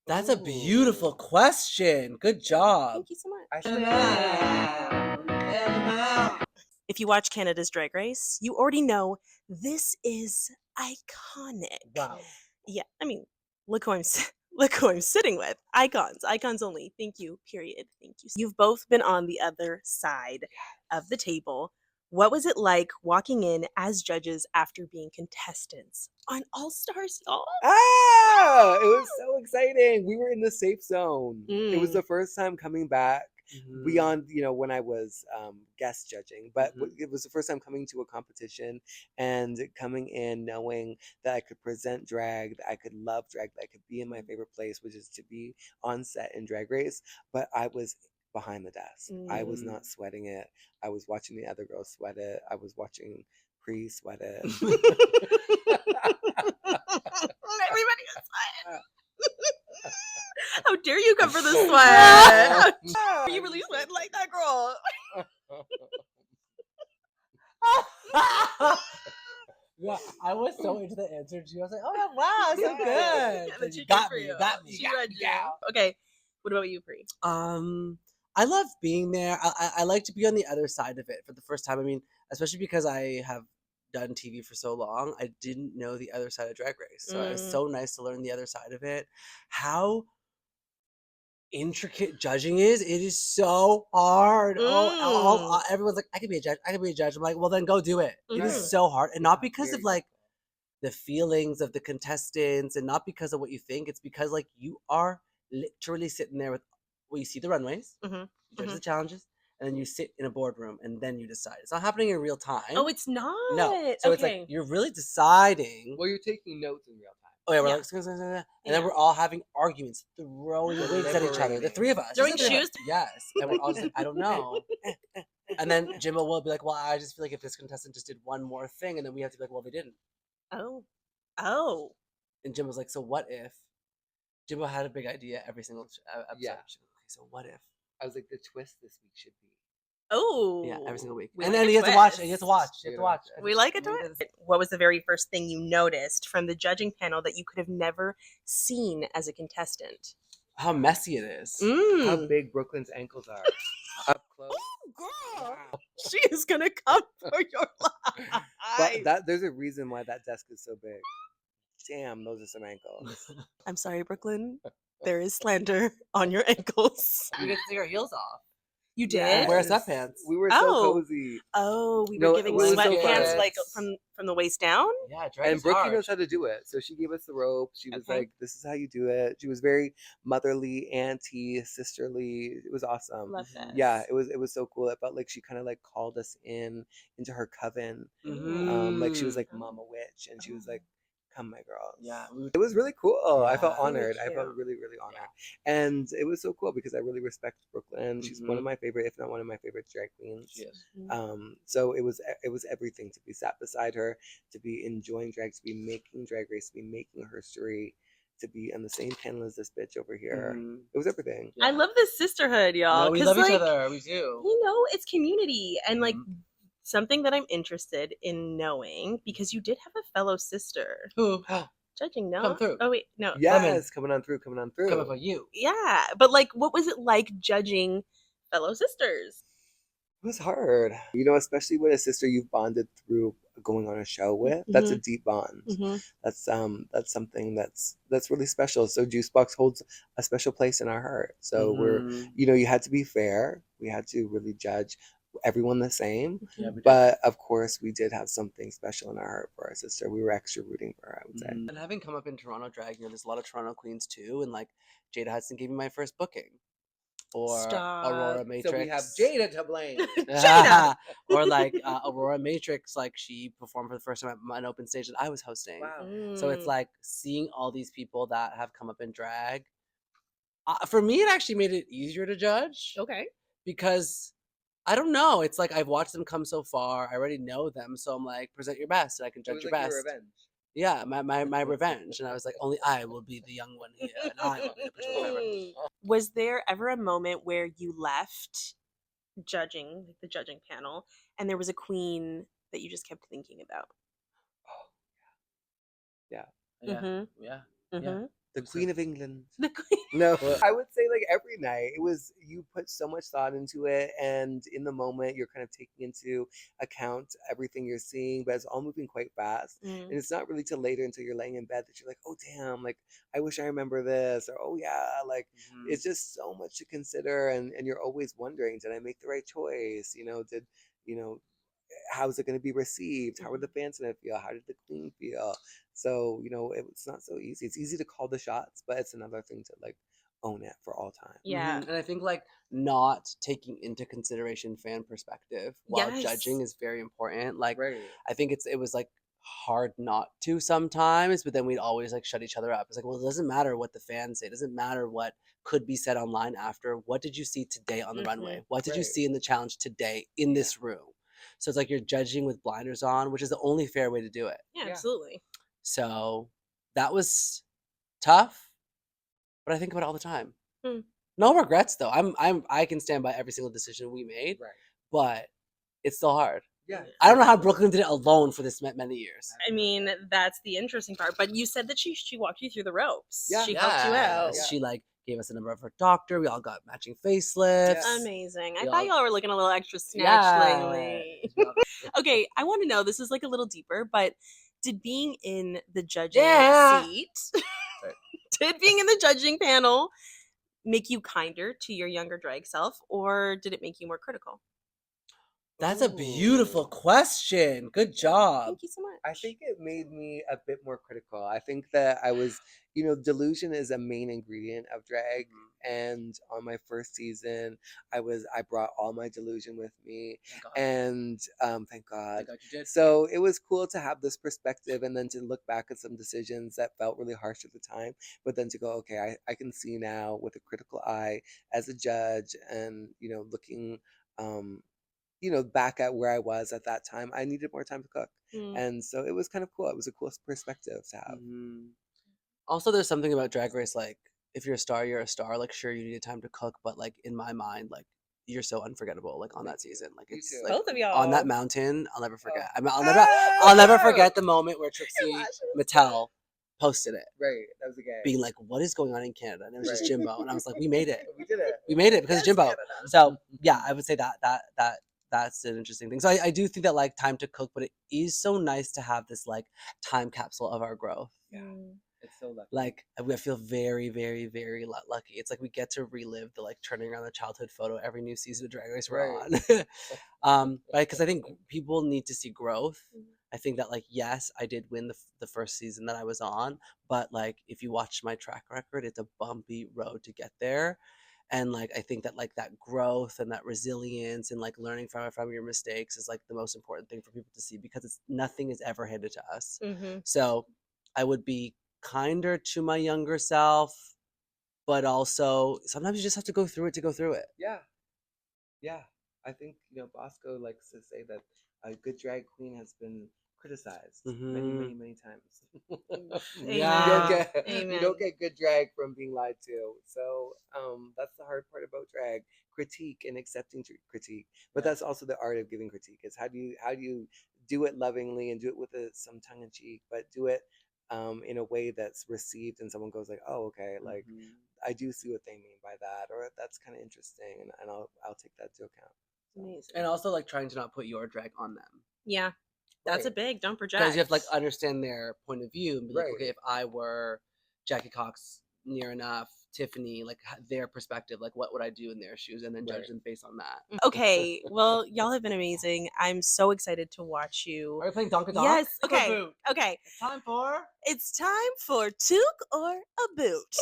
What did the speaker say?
That's a beautiful question. Good job. Thank you so much. I should If you watch Canada's Drag Race, you already know this is iconic. Wow. Yeah, I mean, look who I'm sitting with. Icons only. Thank you. Period. Thank you. You've both been on the other side of the table. What was it like walking in as judges after being contestants on All Stars, y'all? It was so exciting. We were in the safe zone. It was Mm. the first time coming back beyond, when I was guest judging, but it was the first time coming to a competition and coming in knowing that I could present drag, that I could love drag, that I could be in my favorite place, which is to be on set in Drag Race. But I was behind the desk. I was not sweating it. I was watching the other girls sweat it. I was watching Pre sweat it. Everybody was sweating. How dare you come for the sweat? Are you really sweating like that, girl? Yeah, I was so into the answer. She was like, "Oh wow, so good." Yeah, You got me. You got me. She read you. Okay, what about you, Pri? I love being there. I like to be on the other side of it for the first time. I mean, especially because I have done TV for so long, I didn't know the other side of Drag Race. So it was so nice to learn the other side of it. How intricate judging is. It is so hard. Everyone's like, I could be a judge. I could be a judge. I'm like, well, then go do it. It is so hard. And not because of like the feelings of the contestants and not because of what you think. It's because like you are literally sitting there with, well, you see the runways, you judge the challenges, and then you sit in a boardroom and then you decide. It's not happening in real time. Oh, it's not? No. So it's like you're really deciding. Well, you're taking notes in real time. Oh yeah, we're like, and then we're all having arguments, throwing wigs at each other. The three of us. Throwing shoes? Yes. And we're all just like, I don't know. And then Jimbo will be like, well, I just feel like if this contestant just did one more thing, and then we have to be like, well, they didn't. Oh. And Jimbo's like, so what if? Jimbo had a big idea every single episode. Yeah. Okay, so what if? I was like, the twist this week should be. Oh. Yeah, every single week. We And like then a you have to watch it. twist. You have to watch. You have to watch. We like a twist. What was the very first thing you noticed from the judging panel that you could have never seen as a contestant? How messy it is. How big Brooklyn's ankles are. Up close. Oh, girl. Wow. She is going to come for your life. But there's a reason why that desk is so big. Damn, those are some ankles. I'm sorry, Brooklyn. There is slander on your ankles. We get to take our heels off. You did? Yes. Wear sweatpants. We were so cozy. Oh, we were giving sweatpants like from the waist down? Yeah, and Brookie knows how to do it. So she gave us the rope. She was like, this is how you do it. She was very motherly, auntie, sisterly. It was awesome. Love that. Yeah, it was so cool. It felt like she kind of like called us into her coven. Like she was like Mama Witch, and she was like, come, my girls. Yeah. It was really cool. Yeah, I felt honored. really I felt really, really honored. Yeah. And it was so cool because I really respect Brooklyn. She's one of my favorite, if not one of my favorite drag queens. She is. So it was everything to be sat beside her, to be enjoying drag, to be making Drag Race, to be making history, to be on the same panel as this bitch over here. It was everything. I love this sisterhood, y'all. No, we love each other. We do. You know, it's community. And like something that I'm interested in knowing, because you did have a fellow sister. Who? Judging, no? Come through. Oh, wait, no. Yes, coming on through. Coming for you. Yeah, but like, what was it like judging fellow sisters? It was hard. You know, especially with a sister you've bonded through going on a show with. That's a deep bond. That's something that's really special. So Juicebox holds a special place in our heart. So we're, you had to be fair. We had to really judge everyone the same, but of course we did have something special in our heart for our sister. We were extra rooting for her, I would say. And having come up in Toronto drag, there's a lot of Toronto queens too, and like Jada Hudson gave me my first booking, or Aurora Matrix. So we have Jada to blame. Jada! Or like Aurora Matrix, like she performed for the first time at an open stage that I was hosting. Wow. So it's like seeing all these people that have come up in drag. For me, it actually made it easier to judge. Okay. Because I don't know. It's like I've watched them come so far. I already know them. So I'm like, present your best and I can judge your best. Your revenge. Yeah, my revenge. And I was like, only I will be the young one here. And I will be the bitch forever. Was there ever a moment where you left judging, like the judging panel, and there was a queen that you just kept thinking about? Oh, yeah. Yeah. The Queen of England. The queen. No, I would say like every night. It was you put so much thought into it, and in the moment you're kind of taking into account everything you're seeing, but it's all moving quite fast. And it's not really till later until you're laying in bed that you're like, oh damn, like I wish I remember this, or oh yeah, like it's just so much to consider, and you're always wondering, did I make the right choice? Did you know how's it going to be received? How are the fans going to feel? How did the queen feel? So, it's not so easy. It's easy to call the shots, but it's another thing to like own it for all time. Yeah. And I think like not taking into consideration fan perspective while Yes. judging is very important. Like Right. I think it was like hard not to sometimes, but then we'd always like shut each other up. It's like, well, it doesn't matter what the fans say. It doesn't matter what could be said online after. What did you see today on the runway? What did you Right. see in the challenge today in this room? So it's like you're judging with blinders on, which is the only fair way to do it. Yeah, absolutely. So that was tough, but I think about it all the time. Hmm. No regrets though. I can stand by every single decision we made, Right. but it's still hard. Yeah. I don't know how Brooklyn did it alone for this many years. I mean, that's the interesting part. But you said that she walked you through the ropes. Yeah. She helped you out. Yes, she like gave us a number of her doctor. We all got matching facelifts. Amazing. I We thought all- y'all were looking a little extra snatched lately. Yes. We all got- Okay, I want to know, this is like a little deeper, but did being in the judging seat, did being in the judging panel make you kinder to your younger drag self, or did it make you more critical? That's a beautiful question. Good job. Thank you so much. I think it made me a bit more critical. I think that I was, delusion is a main ingredient of drag. And on my first season, I brought all my delusion with me. Thank God. And thank God. Thank God you did. So it was cool to have this perspective and then to look back at some decisions that felt really harsh at the time, but then to go, okay, I can see now with a critical eye as a judge and, looking, back at where I was at that time, I needed more time to cook. And so it was kind of cool. It was a cool perspective to have. Also, there's something about Drag Race, like, if you're a star, you're a star. Like, sure, you needed time to cook, but, like, in my mind, like, you're so unforgettable, like, on that season. Like, it's, like, Both of y'all. on that mountain, I'll never forget. I mean, I'll never forget the moment where Trixie Mattel posted it. Right. That was a game. Being like, what is going on in Canada? And it was just Jimbo. And I was like, we made it. We did it. We made it because of Jimbo. So yeah, I would say that's an interesting thing. So I do think that like time to cook, but it is so nice to have this like time capsule of our growth. Yeah. It's so lucky. Like I feel very, very, very lucky. It's like we get to relive the like turning around the childhood photo every new season of Drag Race we're on. Right, because I think people need to see growth. I think that like yes, I did win the first season that I was on, but like if you watch my track record, it's a bumpy road to get there. And like I think that like that growth and that resilience and like learning from your mistakes is like the most important thing for people to see, because nothing is ever handed to us. So I would be kinder to my younger self, but also sometimes you just have to go through it. Yeah. I think Bosco likes to say that a good drag queen has been criticized many times. Yeah. You don't get good drag from being lied to. So that's the hard part about drag: critique and accepting critique. But that's also the art of giving critique. Is how do you do it lovingly and do it with some tongue in cheek, but do it in a way that's received and someone goes like, oh, okay, like I do see what they mean by that, or that's kind of interesting, and I'll take that into account. Amazing. And also like trying to not put your drag on them. Yeah. That's a big don't project. Because you have to like understand their point of view and be like, Right. okay, if I were Jackie Cox, Near Enough, Tiffany, like their perspective, like what would I do in their shoes, and then judge them based on that. Okay, well, y'all have been amazing. I'm so excited to watch you. Are we playing Donka Donk? Yes. Or Okay. Boot? Okay. It's time for It's time for Toque or a Boot.